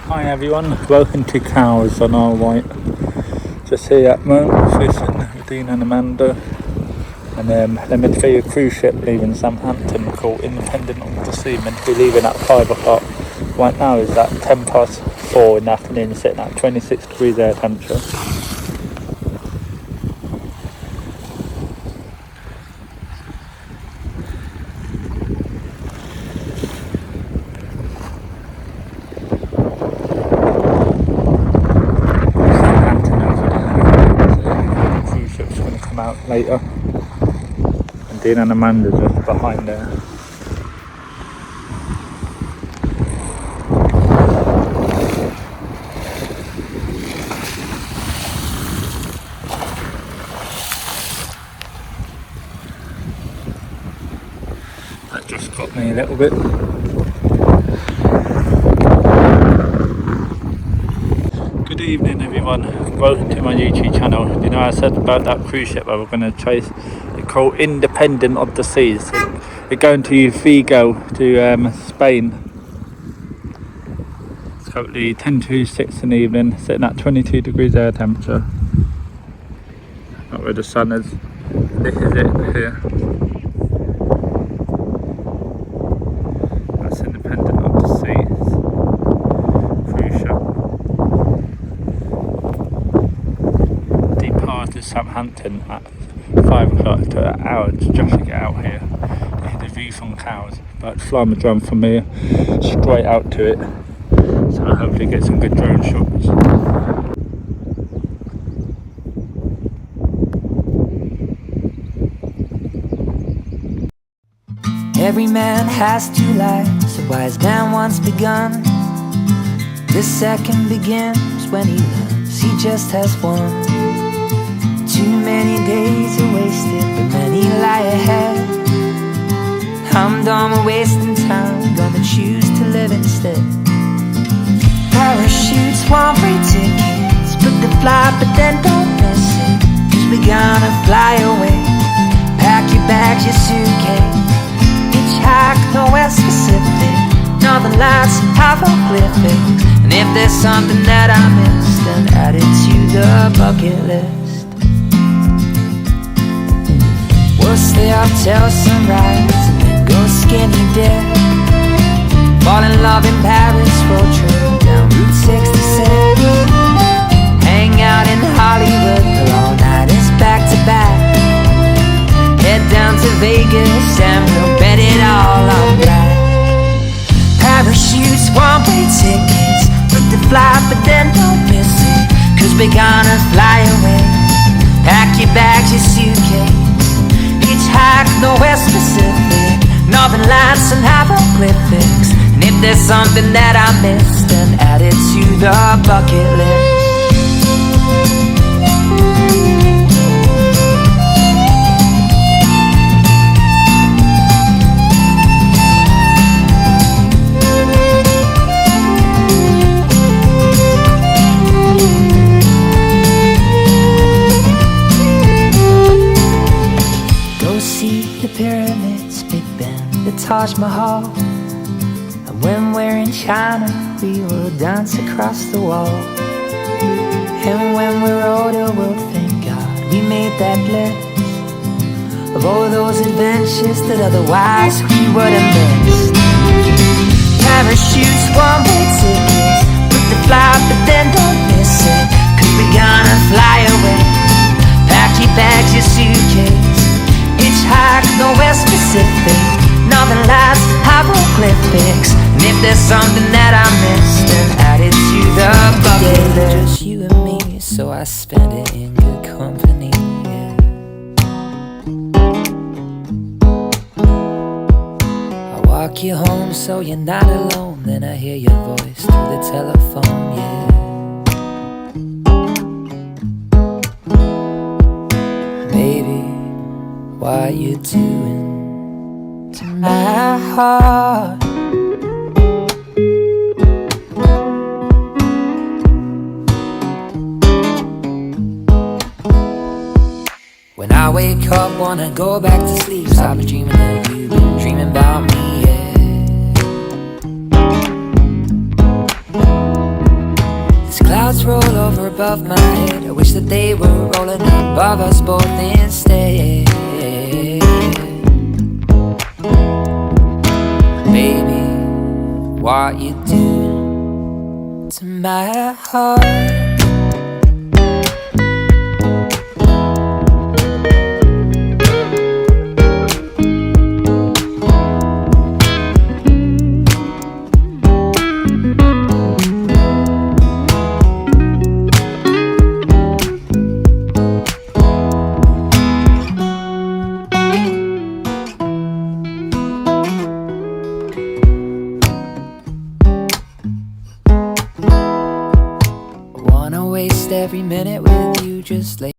Hi everyone, welcome to Cows on our White. Just here at Mount fishing with Dean and Amanda, and they're meant to be a cruise ship leaving Southampton called Independent of the Sea, meant to be leaving at 5 o'clock. Right now is at 10 past 4 in the afternoon, sitting at 26 degrees air temperature. Out later, and Dean and Amanda just behind there. That just got me a little bit. Good evening everyone, welcome to my YouTube channel. You know, I said about that cruise ship that we're going to chase, it's called Independent of the Seas. We're going to Vigo, to Spain. It's currently 10 to 6 in the evening, sitting at 22 degrees air temperature. Not where the sun is. This is it here. That's Independent of the Seas cruise ship. To Southampton at 5 o'clock, to an hour just to get out here. This is the view from Cows, but flying the drone from here straight out to it, so I hopefully get some good drone shots. Every man has two lives, a wise man once begun. The second begins when he learns he just has one. Too many days are wasted, but many lie ahead. I'm done with wasting time, gonna choose to live instead. Parachutes, one-way tickets, book the flight but then don't miss it, 'cause we're gonna fly away. Pack your bags, your suitcase, hitchhike the West Pacific, Northern Lights and hieroglyphics. And if there's something that I missed, then add it to the bucket list. We'll stay up till sunrise and then go skinny dip. Fall in love in Paris, road trip down Route 66. Hang out in Hollywood, pull all nighters back to back. Head down to Vegas and we'll bet it all on black. Parachutes, one-way tickets, book the flight but then don't miss it, 'cause we're gonna fly away. Pack your bags, your suitcase, hitchhike the West Pacific, Northern Lights and hieroglyphics. And if there's something that I missed, then add it to the bucket list. Pyramids, Big Ben, the Taj Mahal. And when we're in China, we will dance across the wall. And when we're older, we'll thank God we made that list of all those adventures that otherwise we would have missed. Parachutes, one-way tickets, book the flight but then don't miss it, 'cause we're gonna fly away. Pack your bags, your suitcase, hitchhike the West Pacific, Northern Lights, hieroglyphics. And if there's something that I missed, then add it to the bucket list. Just you and me, so I spend it in good company, yeah. I walk you home so you're not alone, then I hear your voice through the telephone, yeah. Baby, what you doing to my heart? When I wake up, wanna go back to sleep, 'cause I've been dreaming of you, been dreaming about me, yeah. clouds roll over above my head. I wish that they were rolling above us both instead. Baby, what you do to my heart? Wanna waste every minute with you, just like